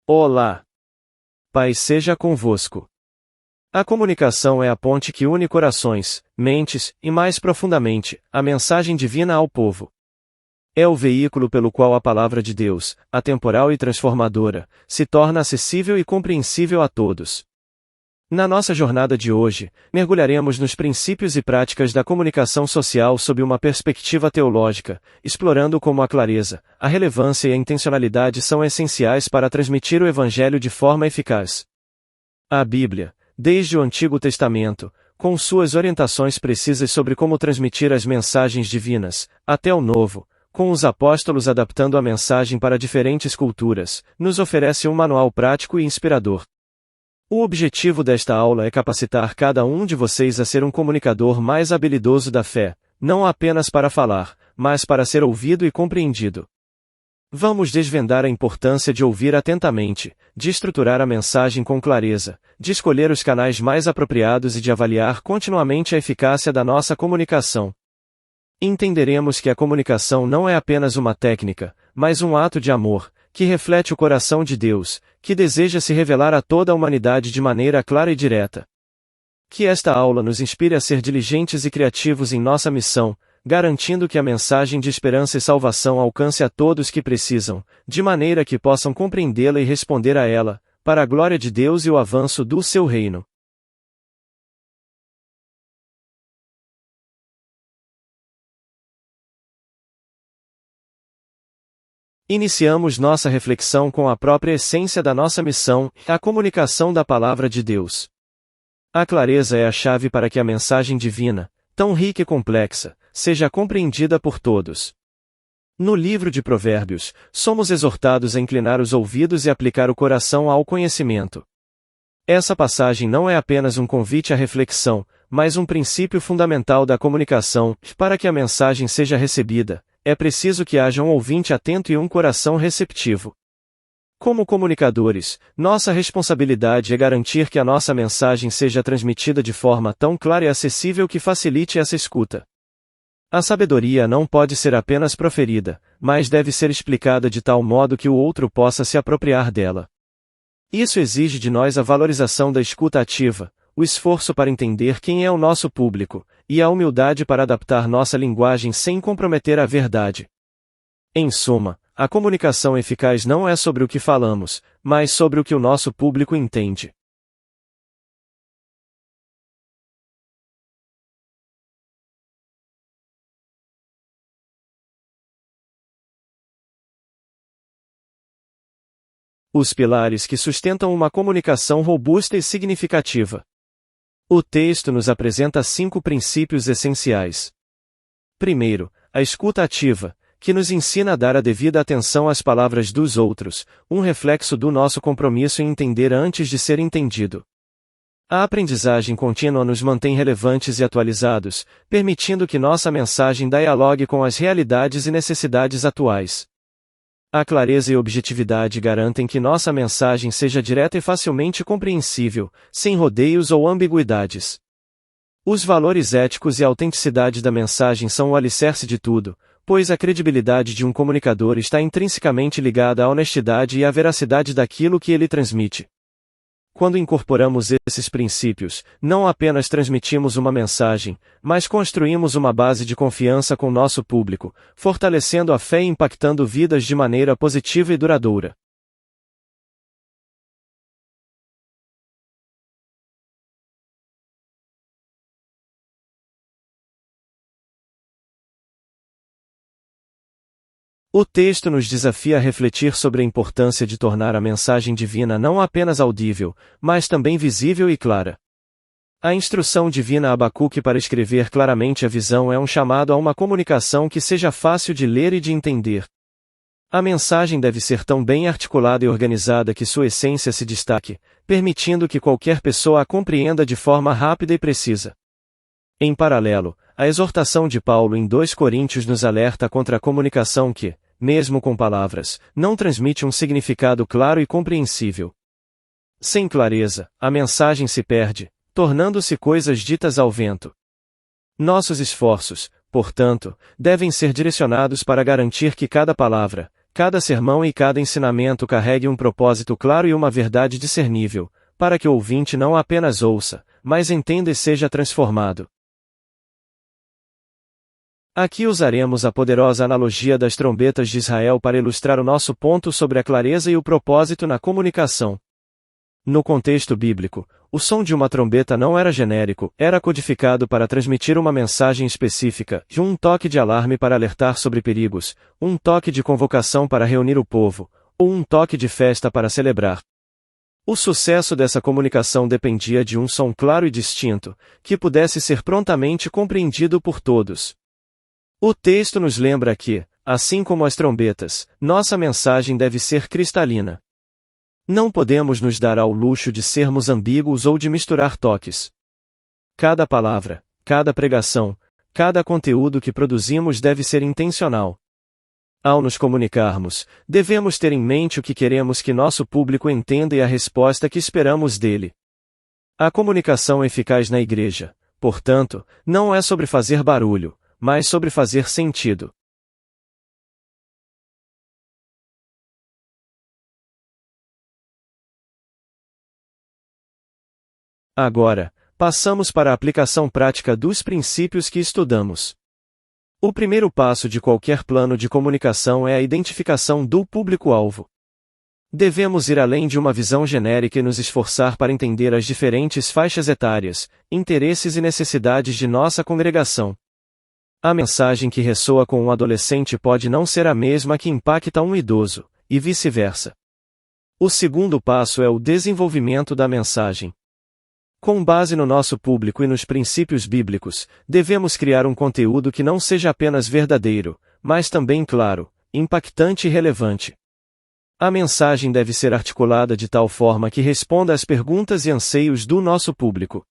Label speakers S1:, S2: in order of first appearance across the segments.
S1: Olá! Paz seja convosco. A comunicação é a ponte que une corações, mentes, e mais profundamente, a mensagem divina ao povo. É o veículo pelo qual a palavra de Deus, atemporal e transformadora, se torna acessível e compreensível a todos. Na nossa jornada de hoje, mergulharemos nos princípios e práticas da comunicação social sob uma perspectiva teológica, explorando como a clareza, a relevância e a intencionalidade são essenciais para transmitir o Evangelho de forma eficaz. A Bíblia, desde o Antigo Testamento, com suas orientações precisas sobre como transmitir as mensagens divinas, até o Novo, com os apóstolos adaptando a mensagem para diferentes culturas, nos oferece um manual prático e inspirador. O objetivo desta aula é capacitar cada um de vocês a ser um comunicador mais habilidoso da fé, não apenas para falar, mas para ser ouvido e compreendido. Vamos desvendar a importância de ouvir atentamente, de estruturar a mensagem com clareza, de escolher os canais mais apropriados e de avaliar continuamente a eficácia da nossa comunicação. Entenderemos que a comunicação não é apenas uma técnica, mas um ato de amor, que reflete o coração de Deus, que deseja se revelar a toda a humanidade de maneira clara e direta. Que esta aula nos inspire a ser diligentes e criativos em nossa missão, garantindo que a mensagem de esperança e salvação alcance a todos que precisam, de maneira que possam compreendê-la e responder a ela, para a glória de Deus e o avanço do seu reino. Iniciamos nossa reflexão com a própria essência da nossa missão, a comunicação da Palavra de Deus. A clareza é a chave para que a mensagem divina, tão rica e complexa, seja compreendida por todos. No livro de Provérbios, somos exortados a inclinar os ouvidos e aplicar o coração ao conhecimento. Essa passagem não é apenas um convite à reflexão, mas um princípio fundamental da comunicação. Para que a mensagem seja recebida, é preciso que haja um ouvinte atento e um coração receptivo. Como comunicadores, nossa responsabilidade é garantir que a nossa mensagem seja transmitida de forma tão clara e acessível que facilite essa escuta. A sabedoria não pode ser apenas proferida, mas deve ser explicada de tal modo que o outro possa se apropriar dela. Isso exige de nós a valorização da escuta ativa, o esforço para entender quem é o nosso público, e a humildade para adaptar nossa linguagem sem comprometer a verdade. Em suma, a comunicação eficaz não é sobre o que falamos, mas sobre o que o nosso público entende. Os pilares que sustentam uma comunicação robusta e significativa. O texto nos apresenta 5 princípios essenciais. Primeiro, a escuta ativa, que nos ensina a dar a devida atenção às palavras dos outros, um reflexo do nosso compromisso em entender antes de ser entendido. A aprendizagem contínua nos mantém relevantes e atualizados, permitindo que nossa mensagem dialogue com as realidades e necessidades atuais. A clareza e objetividade garantem que nossa mensagem seja direta e facilmente compreensível, sem rodeios ou ambiguidades. Os valores éticos e a autenticidade da mensagem são o alicerce de tudo, pois a credibilidade de um comunicador está intrinsecamente ligada à honestidade e à veracidade daquilo que ele transmite. Quando incorporamos esses princípios, não apenas transmitimos uma mensagem, mas construímos uma base de confiança com nosso público, fortalecendo a fé e impactando vidas de maneira positiva e duradoura. O texto nos desafia a refletir sobre a importância de tornar a mensagem divina não apenas audível, mas também visível e clara. A instrução divina a Abacuque para escrever claramente a visão é um chamado a uma comunicação que seja fácil de ler e de entender. A mensagem deve ser tão bem articulada e organizada que sua essência se destaque, permitindo que qualquer pessoa a compreenda de forma rápida e precisa. Em paralelo, a exortação de Paulo em 2 Coríntios nos alerta contra a comunicação que, mesmo com palavras, não transmite um significado claro e compreensível. Sem clareza, a mensagem se perde, tornando-se coisas ditas ao vento. Nossos esforços, portanto, devem ser direcionados para garantir que cada palavra, Cada sermão e cada ensinamento carregue um propósito claro e uma verdade discernível, para que o ouvinte não apenas ouça, mas entenda e seja transformado. Aqui usaremos a poderosa analogia das trombetas de Israel para ilustrar o nosso ponto sobre a clareza e o propósito na comunicação. No contexto bíblico, o som de uma trombeta não era genérico, era codificado para transmitir uma mensagem específica, de um toque de alarme para alertar sobre perigos, um toque de convocação para reunir o povo, ou um toque de festa para celebrar. O sucesso dessa comunicação dependia de um som claro e distinto, que pudesse ser prontamente compreendido por todos. O texto nos lembra que, assim como as trombetas, nossa mensagem deve ser cristalina. Não podemos nos dar ao luxo de sermos ambíguos ou de misturar toques. Cada palavra, cada pregação, cada conteúdo que produzimos deve ser intencional. Ao nos comunicarmos, devemos ter em mente o que queremos que nosso público entenda e a resposta que esperamos dele. A comunicação eficaz na igreja, portanto, não é sobre fazer barulho, mas sobre fazer sentido. Agora, passamos para a aplicação prática dos princípios que estudamos. O primeiro passo de qualquer plano de comunicação é a identificação do público-alvo. Devemos ir além de uma visão genérica e nos esforçar para entender as diferentes faixas etárias, interesses e necessidades de nossa congregação. A mensagem que ressoa com um adolescente pode não ser a mesma que impacta um idoso, e vice-versa. O segundo passo é o desenvolvimento da mensagem. Com base no nosso público e nos princípios bíblicos, devemos criar um conteúdo que não seja apenas verdadeiro, mas também claro, impactante e relevante. A mensagem deve ser articulada de tal forma que responda às perguntas e anseios do nosso público.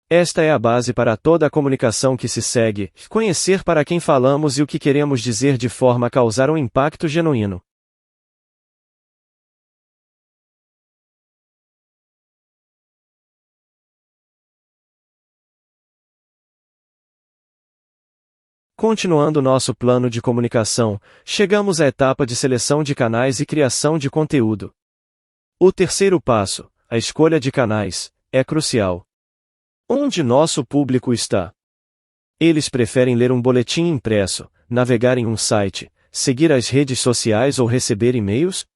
S1: Esta é a base para toda a comunicação que se segue, conhecer para quem falamos e o que queremos dizer de forma a causar um impacto genuíno. Continuando nosso plano de comunicação, chegamos à etapa de seleção de canais e criação de conteúdo. O terceiro passo, a escolha de canais, é crucial. Onde nosso público está? Eles preferem ler um boletim impresso, navegar em um site, seguir as redes sociais ou receber e-mails?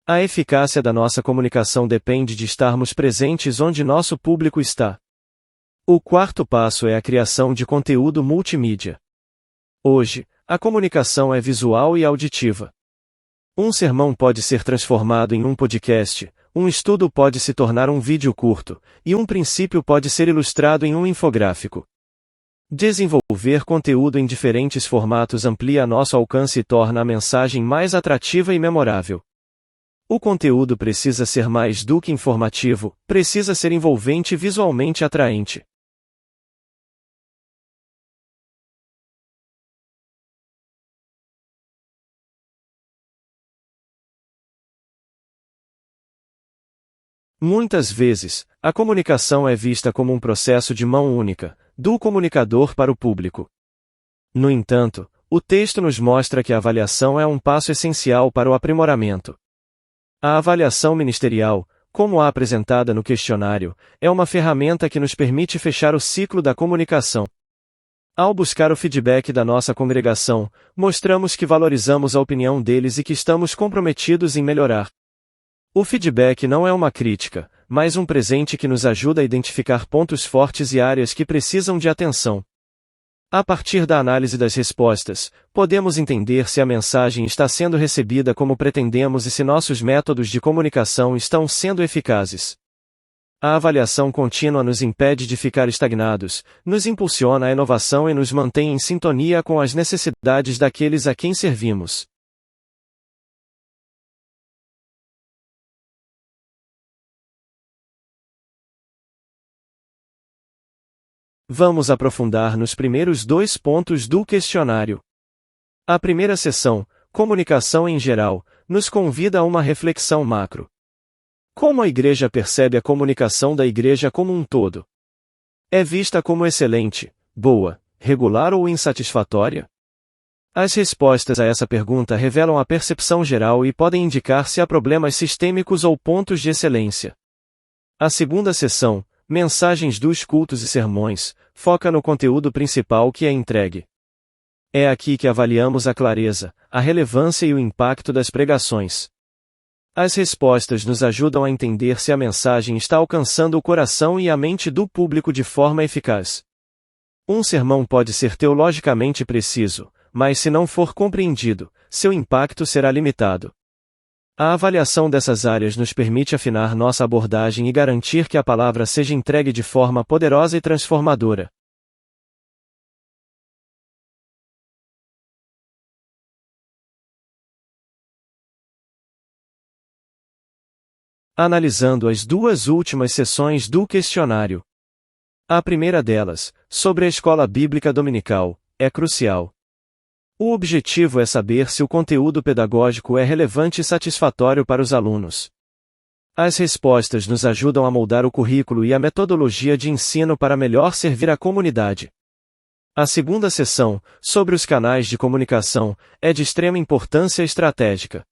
S1: A eficácia da nossa comunicação depende de estarmos presentes onde nosso público está. O quarto passo é a criação de conteúdo multimídia. Hoje, a comunicação é visual e auditiva. Um sermão pode ser transformado em um podcast, um estudo pode se tornar um vídeo curto, e um princípio pode ser ilustrado em um infográfico. Desenvolver conteúdo em diferentes formatos amplia nosso alcance e torna a mensagem mais atrativa e memorável. O conteúdo precisa ser mais do que informativo, precisa ser envolvente e visualmente atraente. Muitas vezes, a comunicação é vista como um processo de mão única, do comunicador para o público. No entanto, o texto nos mostra que a avaliação é um passo essencial para o aprimoramento. A avaliação ministerial, como a apresentada no questionário, é uma ferramenta que nos permite fechar o ciclo da comunicação. Ao buscar o feedback da nossa congregação, mostramos que valorizamos a opinião deles e que estamos comprometidos em melhorar. O feedback não é uma crítica, mas um presente que nos ajuda a identificar pontos fortes e áreas que precisam de atenção. A partir da análise das respostas, podemos entender se a mensagem está sendo recebida como pretendemos e se nossos métodos de comunicação estão sendo eficazes. A avaliação contínua nos impede de ficar estagnados, nos impulsiona à inovação e nos mantém em sintonia com as necessidades daqueles a quem servimos. Vamos aprofundar nos primeiros 2 pontos do questionário. A primeira seção, comunicação em geral, nos convida a uma reflexão macro. Como a igreja percebe a comunicação da igreja como um todo? É vista como excelente, boa, regular ou insatisfatória? As respostas a essa pergunta revelam a percepção geral e podem indicar se há problemas sistêmicos ou pontos de excelência. A segunda seção, Mensagens dos cultos e sermões, foca no conteúdo principal que é entregue. É aqui que avaliamos a clareza, a relevância e o impacto das pregações. As respostas nos ajudam a entender se a mensagem está alcançando o coração e a mente do público de forma eficaz. Um sermão pode ser teologicamente preciso, mas se não for compreendido, seu impacto será limitado. A avaliação dessas áreas nos permite afinar nossa abordagem e garantir que a palavra seja entregue de forma poderosa e transformadora. Analisando as duas últimas seções do questionário. A primeira delas, sobre a escola bíblica dominical, é crucial. O objetivo é saber se o conteúdo pedagógico é relevante e satisfatório para os alunos. As respostas nos ajudam a moldar o currículo e a metodologia de ensino para melhor servir a comunidade. A segunda seção, sobre os canais de comunicação, é de extrema importância estratégica.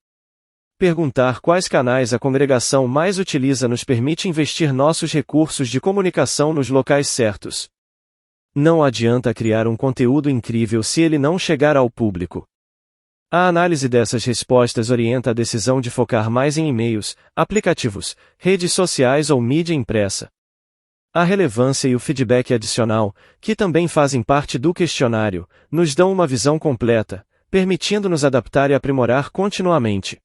S1: Perguntar quais canais a congregação mais utiliza nos permite investir nossos recursos de comunicação nos locais certos. Não adianta criar um conteúdo incrível se ele não chegar ao público. A análise dessas respostas orienta a decisão de focar mais em e-mails, aplicativos, redes sociais ou mídia impressa. A relevância e o feedback adicional, que também fazem parte do questionário, nos dão uma visão completa, permitindo-nos adaptar e aprimorar continuamente.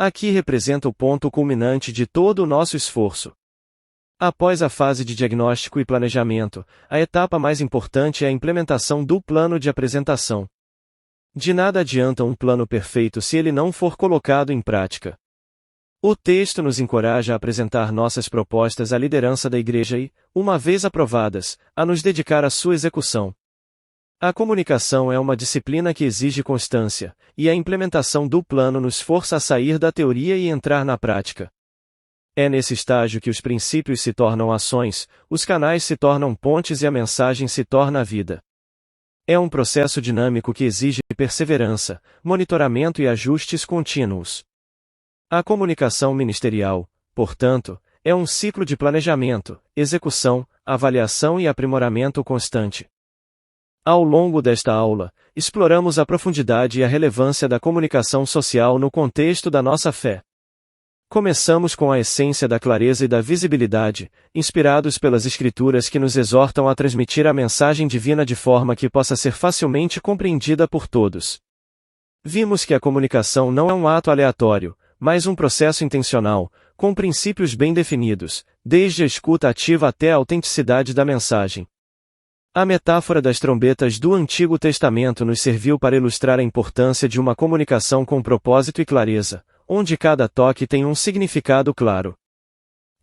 S1: Aqui representa o ponto culminante de todo o nosso esforço. Após a fase de diagnóstico e planejamento, a etapa mais importante é a implementação do plano de apresentação. De nada adianta um plano perfeito se ele não for colocado em prática. O texto nos encoraja a apresentar nossas propostas à liderança da igreja e, uma vez aprovadas, a nos dedicar à sua execução. A comunicação é uma disciplina que exige constância, e a implementação do plano nos força a sair da teoria e entrar na prática. É nesse estágio que os princípios se tornam ações, os canais se tornam pontes e a mensagem se torna a vida. É um processo dinâmico que exige perseverança, monitoramento e ajustes contínuos. A comunicação ministerial, portanto, é um ciclo de planejamento, execução, avaliação e aprimoramento constante. Ao longo desta aula, exploramos a profundidade e a relevância da comunicação social no contexto da nossa fé. Começamos com a essência da clareza e da visibilidade, inspirados pelas Escrituras que nos exortam a transmitir a mensagem divina de forma que possa ser facilmente compreendida por todos. Vimos que a comunicação não é um ato aleatório, mas um processo intencional, com princípios bem definidos, desde a escuta ativa até a autenticidade da mensagem. A metáfora das trombetas do Antigo Testamento nos serviu para ilustrar a importância de uma comunicação com propósito e clareza, onde cada toque tem um significado claro.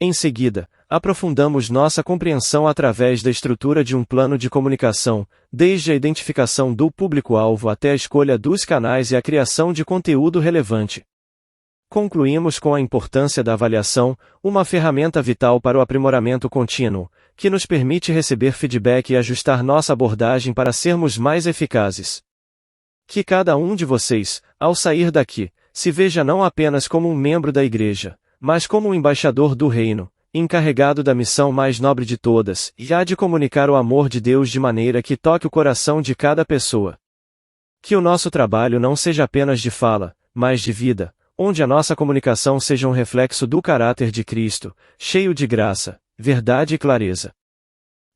S1: Em seguida, aprofundamos nossa compreensão através da estrutura de um plano de comunicação, desde a identificação do público-alvo até a escolha dos canais e a criação de conteúdo relevante. Concluímos com a importância da avaliação, uma ferramenta vital para o aprimoramento contínuo, que nos permite receber feedback e ajustar nossa abordagem para sermos mais eficazes. Que cada um de vocês, ao sair daqui, se veja não apenas como um membro da igreja, mas como um embaixador do reino, encarregado da missão mais nobre de todas, e há de comunicar o amor de Deus de maneira que toque o coração de cada pessoa. Que o nosso trabalho não seja apenas de fala, mas de vida, onde a nossa comunicação seja um reflexo do caráter de Cristo, cheio de graça, verdade e clareza.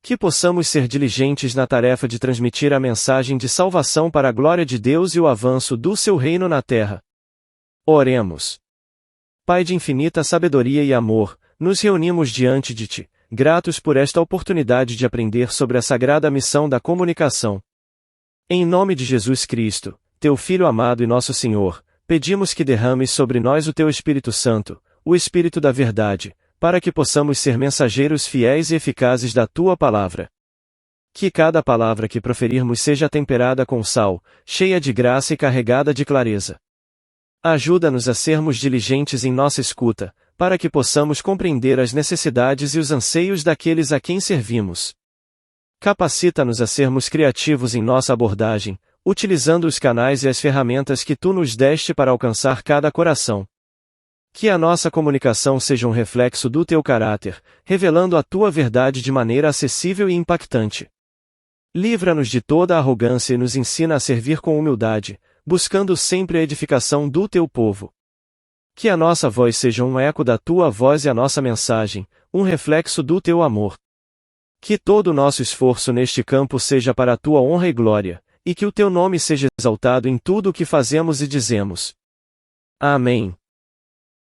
S1: Que possamos ser diligentes na tarefa de transmitir a mensagem de salvação para a glória de Deus e o avanço do seu reino na terra. Oremos. Pai de infinita sabedoria e amor, nos reunimos diante de Ti, gratos por esta oportunidade de aprender sobre a sagrada missão da comunicação. Em nome de Jesus Cristo, Teu Filho amado e nosso Senhor, pedimos que derrames sobre nós o Teu Espírito Santo, o Espírito da verdade, para que possamos ser mensageiros fiéis e eficazes da Tua palavra. Que cada palavra que proferirmos seja temperada com sal, cheia de graça e carregada de clareza. Ajuda-nos a sermos diligentes em nossa escuta, para que possamos compreender as necessidades e os anseios daqueles a quem servimos. Capacita-nos a sermos criativos em nossa abordagem, utilizando os canais e as ferramentas que tu nos deste para alcançar cada coração. Que a nossa comunicação seja um reflexo do teu caráter, revelando a tua verdade de maneira acessível e impactante. Livra-nos de toda a arrogância e nos ensina a servir com humildade, buscando sempre a edificação do teu povo. Que a nossa voz seja um eco da tua voz e a nossa mensagem, um reflexo do teu amor. Que todo o nosso esforço neste campo seja para a tua honra e glória, e que o teu nome seja exaltado em tudo o que fazemos e dizemos. Amém.